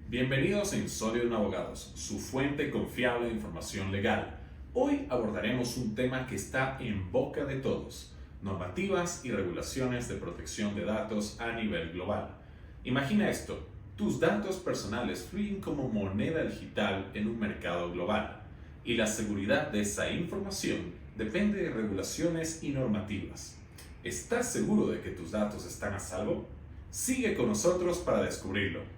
Bienvenidos a Insólito Abogados, su fuente confiable de información legal. Hoy abordaremos un tema que está en boca de todos: normativas y regulaciones de protección de datos a nivel global. Imagina esto: tus datos personales fluyen como moneda digital en un mercado global, y la seguridad de esa información depende de regulaciones y normativas. ¿Estás seguro de que tus datos están a salvo? Sigue con nosotros para descubrirlo.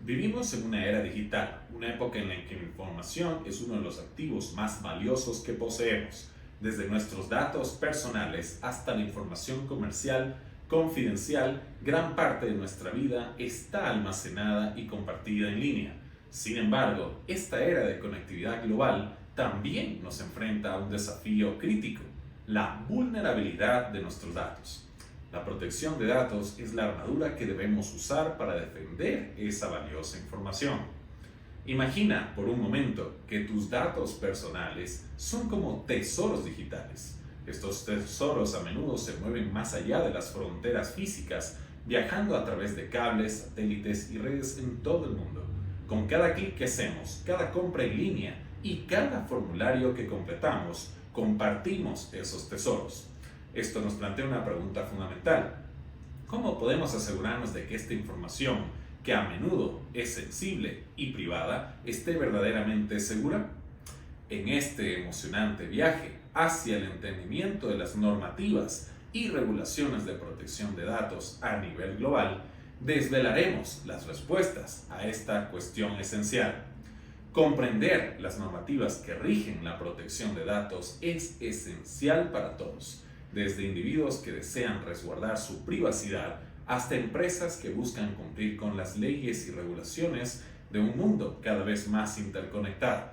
Vivimos en una era digital, una época en la que la información es uno de los activos más valiosos que poseemos, desde nuestros datos personales hasta la información comercial confidencial. Gran parte de nuestra vida está almacenada y compartida en línea. Sin embargo, esta era de conectividad global también nos enfrenta a un desafío crítico: la vulnerabilidad de nuestros datos. La protección de datos es la armadura que debemos usar para defender esa valiosa información. Imagina por un momento que tus datos personales son como tesoros digitales. Estos tesoros a menudo se mueven más allá de las fronteras físicas, viajando a través de cables, satélites y redes en todo el mundo. Con cada clic que hacemos, cada compra en línea y cada formulario que completamos, compartimos esos tesoros. Esto nos plantea una pregunta fundamental: ¿cómo podemos asegurarnos de que esta información, que a menudo es sensible y privada, esté verdaderamente segura? En este emocionante viaje hacia el entendimiento de las normativas y regulaciones de protección de datos a nivel global, desvelaremos las respuestas a esta cuestión esencial. Comprender las normativas que rigen la protección de datos es esencial para todos, desde individuos que desean resguardar su privacidad hasta empresas que buscan cumplir con las leyes y regulaciones de un mundo cada vez más interconectado.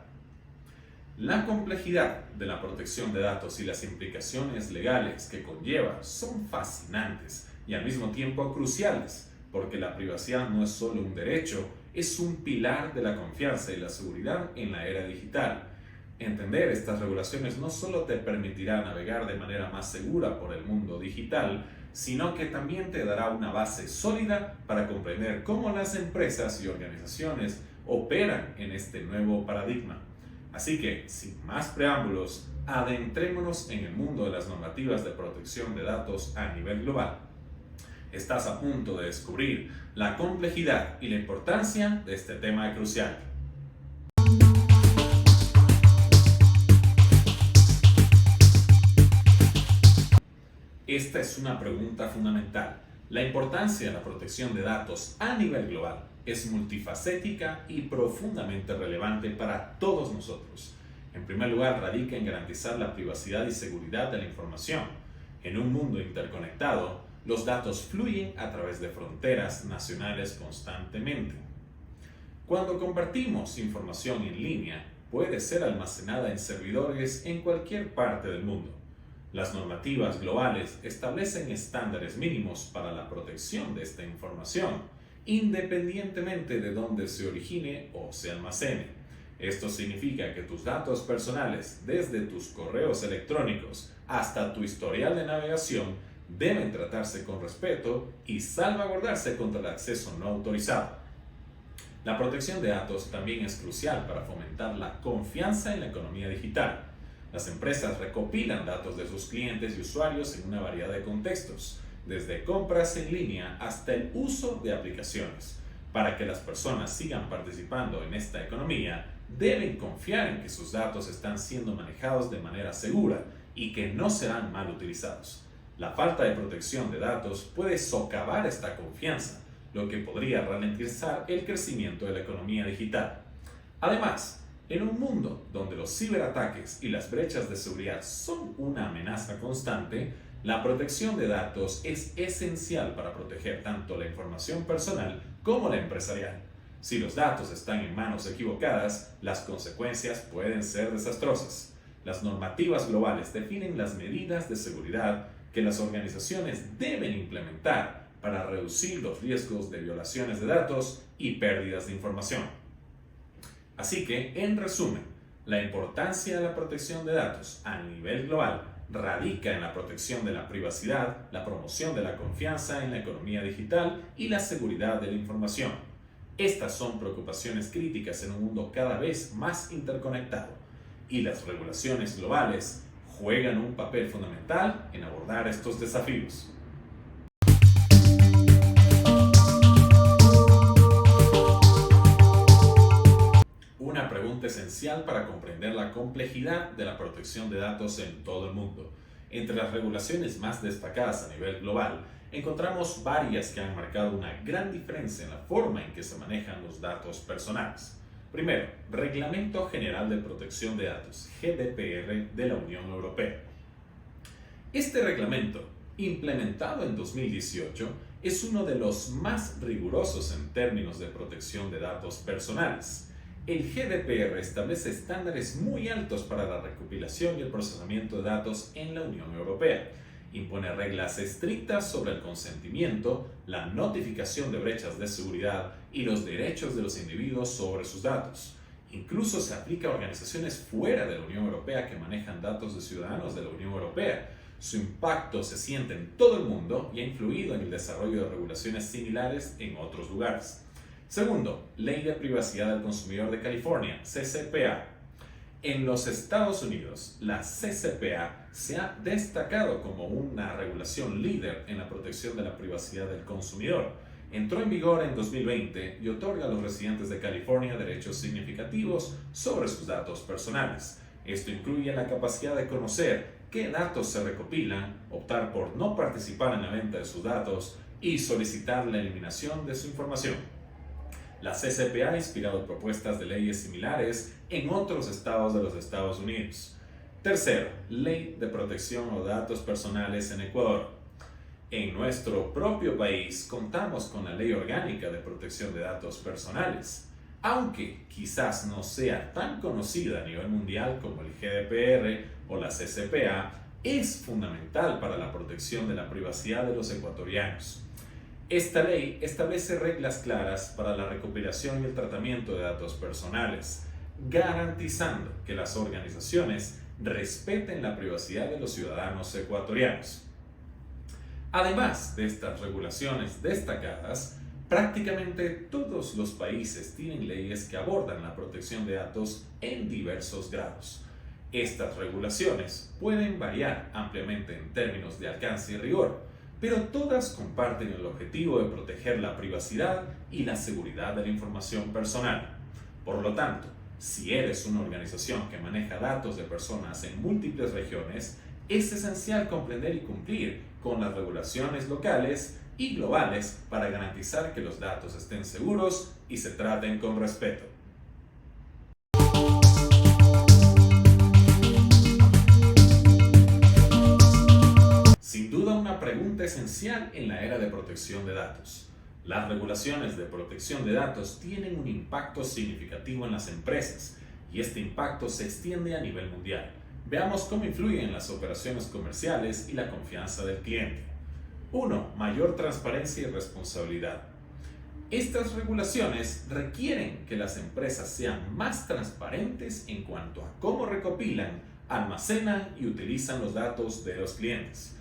La complejidad de la protección de datos y las implicaciones legales que conlleva son fascinantes y al mismo tiempo cruciales, porque la privacidad no es solo un derecho, es un pilar de la confianza y la seguridad en la era digital. Entender estas regulaciones no solo te permitirá navegar de manera más segura por el mundo digital, sino que también te dará una base sólida para comprender cómo las empresas y organizaciones operan en este nuevo paradigma. Así que, sin más preámbulos, adentrémonos en el mundo de las normativas de protección de datos a nivel global. Estás a punto de descubrir la complejidad y la importancia de este tema crucial. Esta es una pregunta fundamental. La importancia de la protección de datos a nivel global es multifacética y profundamente relevante para todos nosotros. En primer lugar, radica en garantizar la privacidad y seguridad de la información. En un mundo interconectado, los datos fluyen a través de fronteras nacionales constantemente. Cuando compartimos información en línea, puede ser almacenada en servidores en cualquier parte del mundo. Las normativas globales establecen estándares mínimos para la protección de esta información, independientemente de dónde se origine o se almacene. Esto significa que tus datos personales, desde tus correos electrónicos hasta tu historial de navegación, deben tratarse con respeto y salvaguardarse contra el acceso no autorizado. La protección de datos también es crucial para fomentar la confianza en la economía digital. Las empresas recopilan datos de sus clientes y usuarios en una variedad de contextos, desde compras en línea hasta el uso de aplicaciones. Para que las personas sigan participando en esta economía, deben confiar en que sus datos están siendo manejados de manera segura y que no serán mal utilizados. La falta de protección de datos puede socavar esta confianza, lo que podría ralentizar el crecimiento de la economía digital. Además, en un mundo donde los ciberataques y las brechas de seguridad son una amenaza constante, la protección de datos es esencial para proteger tanto la información personal como la empresarial. Si los datos están en manos equivocadas, las consecuencias pueden ser desastrosas. Las normativas globales definen las medidas de seguridad que las organizaciones deben implementar para reducir los riesgos de violaciones de datos y pérdidas de información. Así que, en resumen, la importancia de la protección de datos a nivel global radica en la protección de la privacidad, la promoción de la confianza en la economía digital y la seguridad de la información. Estas son preocupaciones críticas en un mundo cada vez más interconectado, y las regulaciones globales juegan un papel fundamental en abordar estos desafíos. Una pregunta esencial para comprender la complejidad de la protección de datos en todo el mundo. Entre las regulaciones más destacadas a nivel global, encontramos varias que han marcado una gran diferencia en la forma en que se manejan los datos personales. Primero, Reglamento General de Protección de Datos, GDPR, de la Unión Europea. Este reglamento, implementado en 2018, es uno de los más rigurosos en términos de protección de datos personales. El GDPR establece estándares muy altos para la recopilación y el procesamiento de datos en la Unión Europea. Impone reglas estrictas sobre el consentimiento, la notificación de brechas de seguridad y los derechos de los individuos sobre sus datos. Incluso se aplica a organizaciones fuera de la Unión Europea que manejan datos de ciudadanos de la Unión Europea. Su impacto se siente en todo el mundo y ha influido en el desarrollo de regulaciones similares en otros lugares. Segundo, Ley de Privacidad del Consumidor de California, CCPA. En los Estados Unidos, la CCPA se ha destacado como una regulación líder en la protección de la privacidad del consumidor. Entró en vigor en 2020 y otorga a los residentes de California derechos significativos sobre sus datos personales. Esto incluye la capacidad de conocer qué datos se recopilan, optar por no participar en la venta de sus datos y solicitar la eliminación de su información. La CCPA ha inspirado propuestas de leyes similares en otros estados de los Estados Unidos. Tercero, Ley de Protección de Datos Personales en Ecuador. En nuestro propio país contamos con la Ley Orgánica de Protección de Datos Personales. Aunque quizás no sea tan conocida a nivel mundial como el GDPR o la CCPA, es fundamental para la protección de la privacidad de los ecuatorianos. Esta ley establece reglas claras para la recopilación y el tratamiento de datos personales, garantizando que las organizaciones respeten la privacidad de los ciudadanos ecuatorianos. Además de estas regulaciones destacadas, prácticamente todos los países tienen leyes que abordan la protección de datos en diversos grados. Estas regulaciones pueden variar ampliamente en términos de alcance y rigor, pero todas comparten el objetivo de proteger la privacidad y la seguridad de la información personal. Por lo tanto, si eres una organización que maneja datos de personas en múltiples regiones, es esencial comprender y cumplir con las regulaciones locales y globales para garantizar que los datos estén seguros y se traten con respeto. Sin duda, una pregunta esencial en la era de protección de datos. Las regulaciones de protección de datos tienen un impacto significativo en las empresas y este impacto se extiende a nivel mundial. Veamos cómo influyen en las operaciones comerciales y la confianza del cliente. 1. Mayor transparencia y responsabilidad. Estas regulaciones requieren que las empresas sean más transparentes en cuanto a cómo recopilan, almacenan y utilizan los datos de los clientes.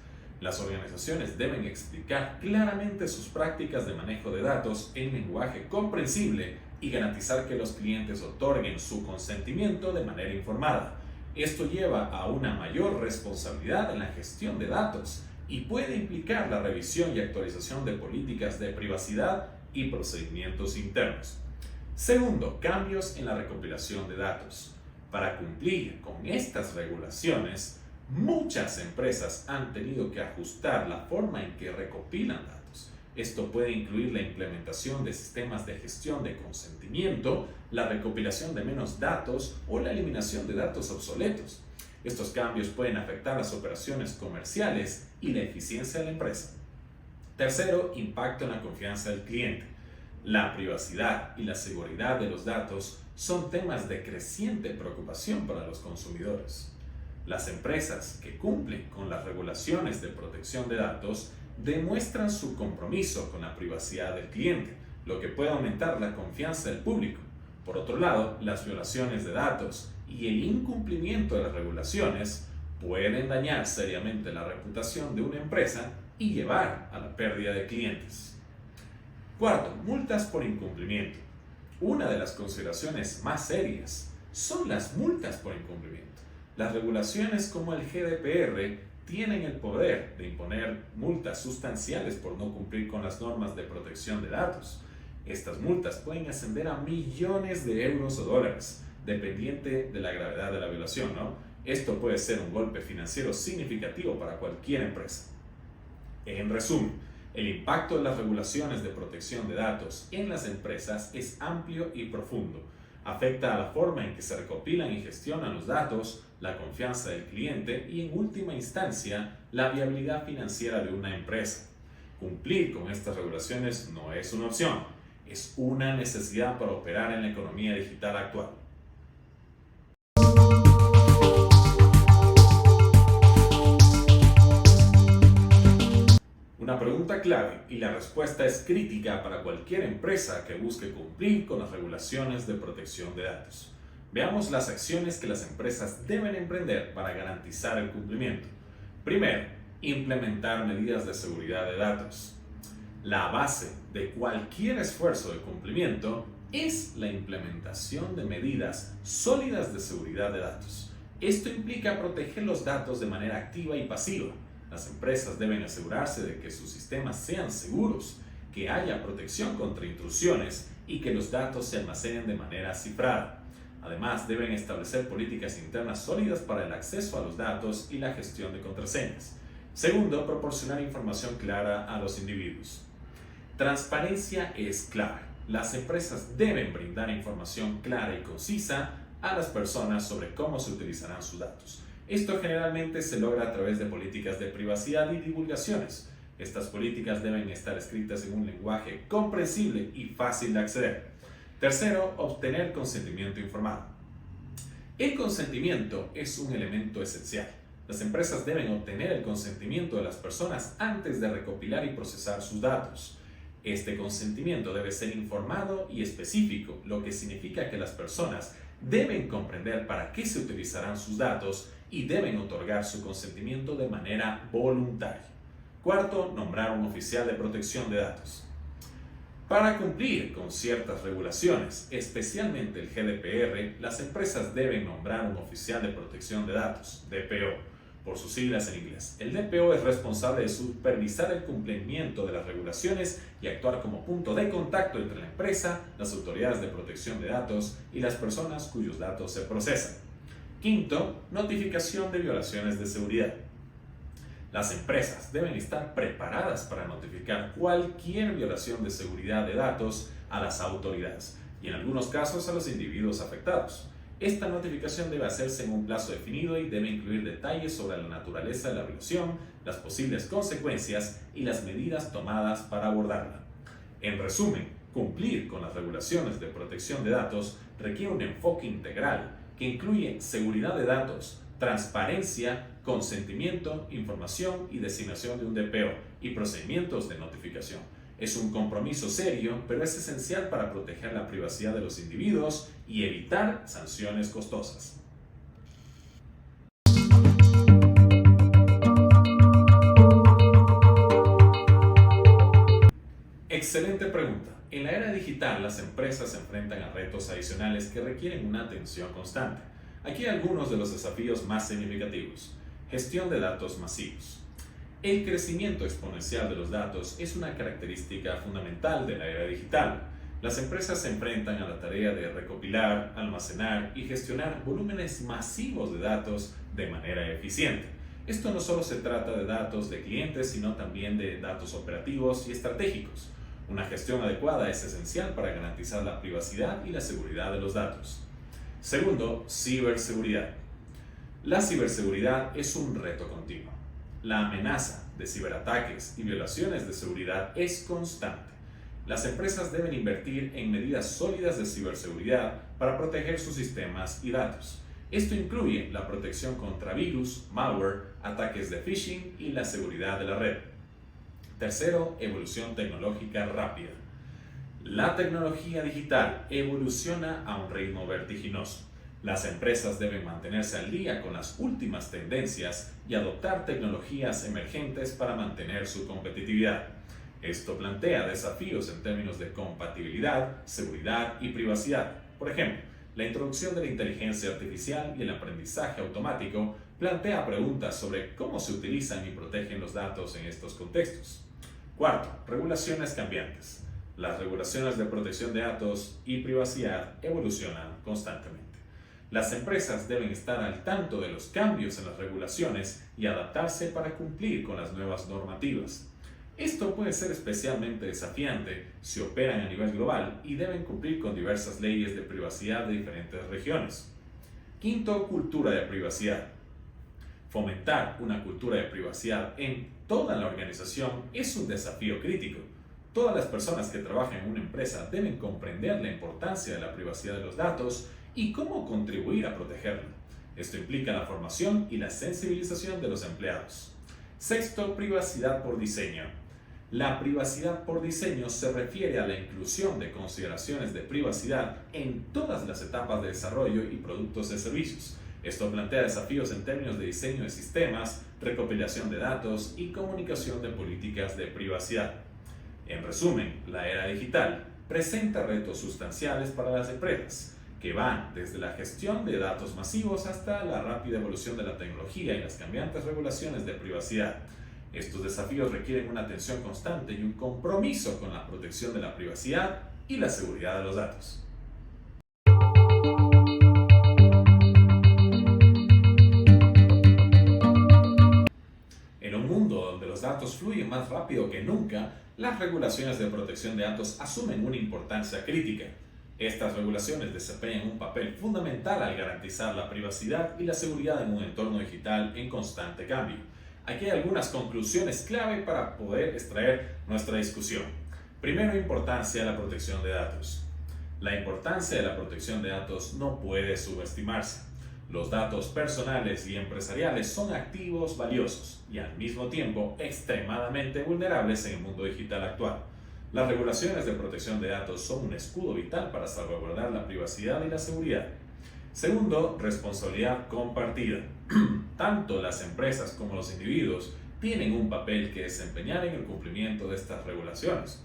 Las organizaciones deben explicar claramente sus prácticas de manejo de datos en lenguaje comprensible y garantizar que los clientes otorguen su consentimiento de manera informada. Esto lleva a una mayor responsabilidad en la gestión de datos y puede implicar la revisión y actualización de políticas de privacidad y procedimientos internos. Segundo, cambios en la recopilación de datos. Para cumplir con estas regulaciones, muchas empresas han tenido que ajustar la forma en que recopilan datos. Esto puede incluir la implementación de sistemas de gestión de consentimiento, la recopilación de menos datos o la eliminación de datos obsoletos. Estos cambios pueden afectar las operaciones comerciales y la eficiencia de la empresa. Tercero, impacto en la confianza del cliente. La privacidad y la seguridad de los datos son temas de creciente preocupación para los consumidores. Las empresas que cumplen con las regulaciones de protección de datos demuestran su compromiso con la privacidad del cliente, lo que puede aumentar la confianza del público. Por otro lado, las violaciones de datos y el incumplimiento de las regulaciones pueden dañar seriamente la reputación de una empresa y llevar a la pérdida de clientes. Cuarto, multas por incumplimiento. Una de las consideraciones más serias son las multas por incumplimiento. Las regulaciones como el GDPR tienen el poder de imponer multas sustanciales por no cumplir con las normas de protección de datos. Estas multas pueden ascender a millones de euros o dólares, dependiente de la gravedad de la violación, ¿no? Esto puede ser un golpe financiero significativo para cualquier empresa. En resumen, el impacto de las regulaciones de protección de datos en las empresas es amplio y profundo. Afecta a la forma en que se recopilan y gestionan los datos, la confianza del cliente y, en última instancia, la viabilidad financiera de una empresa. Cumplir con estas regulaciones no es una opción, es una necesidad para operar en la economía digital actual. Una pregunta clave y la respuesta es crítica para cualquier empresa que busque cumplir con las regulaciones de protección de datos. Veamos las acciones que las empresas deben emprender para garantizar el cumplimiento. Primero, implementar medidas de seguridad de datos. La base de cualquier esfuerzo de cumplimiento es la implementación de medidas sólidas de seguridad de datos. Esto implica proteger los datos de manera activa y pasiva. Las empresas deben asegurarse de que sus sistemas sean seguros, que haya protección contra intrusiones y que los datos se almacenen de manera cifrada. Además, deben establecer políticas internas sólidas para el acceso a los datos y la gestión de contraseñas. Segundo, proporcionar información clara a los individuos. Transparencia es clave. Las empresas deben brindar información clara y concisa a las personas sobre cómo se utilizarán sus datos. Esto generalmente se logra a través de políticas de privacidad y divulgaciones. Estas políticas deben estar escritas en un lenguaje comprensible y fácil de acceder. Tercero, obtener consentimiento informado. El consentimiento es un elemento esencial. Las empresas deben obtener el consentimiento de las personas antes de recopilar y procesar sus datos. Este consentimiento debe ser informado y específico, lo que significa que las personas deben comprender para qué se utilizarán sus datos y deben otorgar su consentimiento de manera voluntaria. Cuarto, nombrar un oficial de protección de datos. Para cumplir con ciertas regulaciones, especialmente el GDPR, las empresas deben nombrar un oficial de protección de datos, DPO, por sus siglas en inglés. El DPO es responsable de supervisar el cumplimiento de las regulaciones y actuar como punto de contacto entre la empresa, las autoridades de protección de datos y las personas cuyos datos se procesan. Quinto, notificación de violaciones de seguridad. Las empresas deben estar preparadas para notificar cualquier violación de seguridad de datos a las autoridades y en algunos casos a los individuos afectados. Esta notificación debe hacerse en un plazo definido y debe incluir detalles sobre la naturaleza de la violación, las posibles consecuencias y las medidas tomadas para abordarla. En resumen, cumplir con las regulaciones de protección de datos requiere un enfoque integral que incluye seguridad de datos, transparencia, consentimiento, información y designación de un DPO y procedimientos de notificación. Es un compromiso serio, pero es esencial para proteger la privacidad de los individuos y evitar sanciones costosas. Excelente pregunta. En la era digital, las empresas se enfrentan a retos adicionales que requieren una atención constante. Aquí hay algunos de los desafíos más significativos. Gestión de datos masivos. El crecimiento exponencial de los datos es una característica fundamental de la era digital. Las empresas se enfrentan a la tarea de recopilar, almacenar y gestionar volúmenes masivos de datos de manera eficiente. Esto no solo se trata de datos de clientes, sino también de datos operativos y estratégicos. Una gestión adecuada es esencial para garantizar la privacidad y la seguridad de los datos. Segundo, ciberseguridad. La ciberseguridad es un reto continuo. La amenaza de ciberataques y violaciones de seguridad es constante. Las empresas deben invertir en medidas sólidas de ciberseguridad para proteger sus sistemas y datos. Esto incluye la protección contra virus, malware, ataques de phishing y la seguridad de la red. Tercero, evolución tecnológica rápida. La tecnología digital evoluciona a un ritmo vertiginoso. Las empresas deben mantenerse al día con las últimas tendencias y adoptar tecnologías emergentes para mantener su competitividad. Esto plantea desafíos en términos de compatibilidad, seguridad y privacidad. Por ejemplo, la introducción de la inteligencia artificial y el aprendizaje automático plantea preguntas sobre cómo se utilizan y protegen los datos en estos contextos. Cuarto, regulaciones cambiantes. Las regulaciones de protección de datos y privacidad evolucionan constantemente. Las empresas deben estar al tanto de los cambios en las regulaciones y adaptarse para cumplir con las nuevas normativas. Esto puede ser especialmente desafiante si operan a nivel global y deben cumplir con diversas leyes de privacidad de diferentes regiones. Quinto, cultura de privacidad. Fomentar una cultura de privacidad en toda la organización es un desafío crítico. Todas las personas que trabajan en una empresa deben comprender la importancia de la privacidad de los datos y cómo contribuir a protegerla. Esto implica la formación y la sensibilización de los empleados. Sexto, privacidad por diseño. La privacidad por diseño se refiere a la inclusión de consideraciones de privacidad en todas las etapas de desarrollo y productos y servicios. Esto plantea desafíos en términos de diseño de sistemas, recopilación de datos y comunicación de políticas de privacidad. En resumen, la era digital presenta retos sustanciales para las empresas, que van desde la gestión de datos masivos hasta la rápida evolución de la tecnología y las cambiantes regulaciones de privacidad. Estos desafíos requieren una atención constante y un compromiso con la protección de la privacidad y la seguridad de los datos. En un mundo donde los datos fluyen más rápido que nunca, las regulaciones de protección de datos asumen una importancia crítica. Estas regulaciones desempeñan un papel fundamental al garantizar la privacidad y la seguridad en un entorno digital en constante cambio. Aquí hay algunas conclusiones clave para poder extraer nuestra discusión. Primero, importancia de la protección de datos. La importancia de la protección de datos no puede subestimarse. Los datos personales y empresariales son activos valiosos y al mismo tiempo extremadamente vulnerables en el mundo digital actual. Las regulaciones de protección de datos son un escudo vital para salvaguardar la privacidad y la seguridad. Segundo, responsabilidad compartida. Tanto las empresas como los individuos tienen un papel que desempeñar en el cumplimiento de estas regulaciones.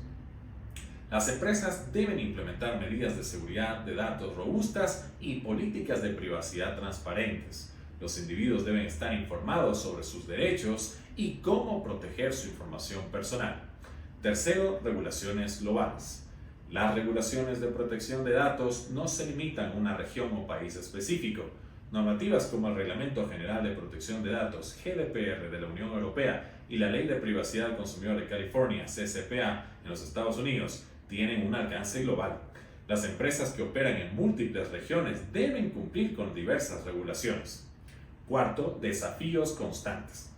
Las empresas deben implementar medidas de seguridad de datos robustas y políticas de privacidad transparentes. Los individuos deben estar informados sobre sus derechos y cómo proteger su información personal. Tercero, regulaciones globales. Las regulaciones de protección de datos no se limitan a una región o país específico. Normativas como el Reglamento General de Protección de Datos (GDPR) de la Unión Europea y la Ley de Privacidad del Consumidor de California (CCPA) en los Estados Unidos tienen un alcance global. Las empresas que operan en múltiples regiones deben cumplir con diversas regulaciones. Cuarto, desafíos constantes.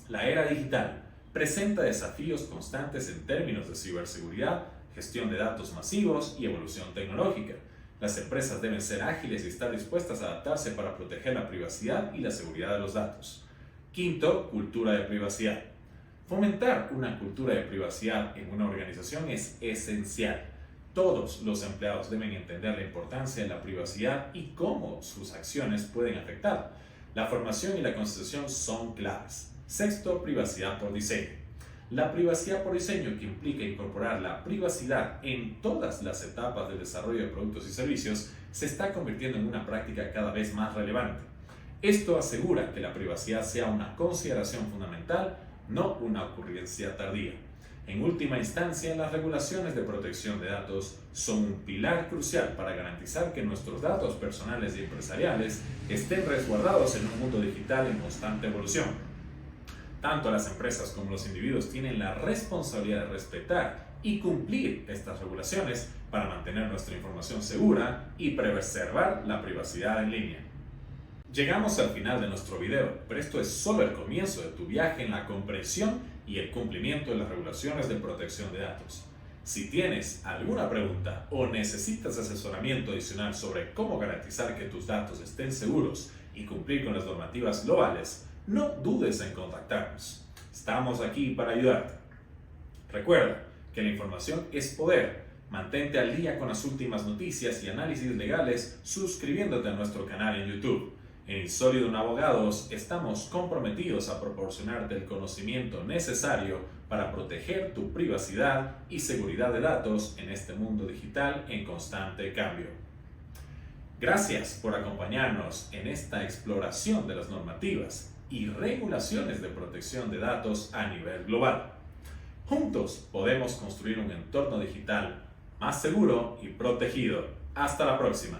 La era digital presenta desafíos constantes en términos de ciberseguridad, gestión de datos masivos y evolución tecnológica. Las empresas deben ser ágiles y estar dispuestas a adaptarse para proteger la privacidad y la seguridad de los datos. Quinto, cultura de privacidad. Fomentar una cultura de privacidad en una organización es esencial. Todos los empleados deben entender la importancia de la privacidad y cómo sus acciones pueden afectar. La formación y la concienciación son claves. Sexto, privacidad por diseño. La privacidad por diseño, que implica incorporar la privacidad en todas las etapas del desarrollo de productos y servicios, se está convirtiendo en una práctica cada vez más relevante. Esto asegura que la privacidad sea una consideración fundamental, no una ocurrencia tardía. En última instancia, las regulaciones de protección de datos son un pilar crucial para garantizar que nuestros datos personales y empresariales estén resguardados en un mundo digital en constante evolución. Tanto las empresas como los individuos tienen la responsabilidad de respetar y cumplir estas regulaciones para mantener nuestra información segura y preservar la privacidad en línea. Llegamos al final de nuestro video, pero esto es solo el comienzo de tu viaje en la comprensión y el cumplimiento de las regulaciones de protección de datos. Si tienes alguna pregunta o necesitas asesoramiento adicional sobre cómo garantizar que tus datos estén seguros y cumplir con las normativas globales, no dudes en contactarnos. Estamos aquí para ayudarte. Recuerda que la información es poder. Mantente al día con las últimas noticias y análisis legales suscribiéndote a nuestro canal en YouTube. En Insólito Abogados estamos comprometidos a proporcionarte el conocimiento necesario para proteger tu privacidad y seguridad de datos en este mundo digital en constante cambio. Gracias por acompañarnos en esta exploración de las normativas y regulaciones de protección de datos a nivel global. Juntos podemos construir un entorno digital más seguro y protegido. Hasta la próxima.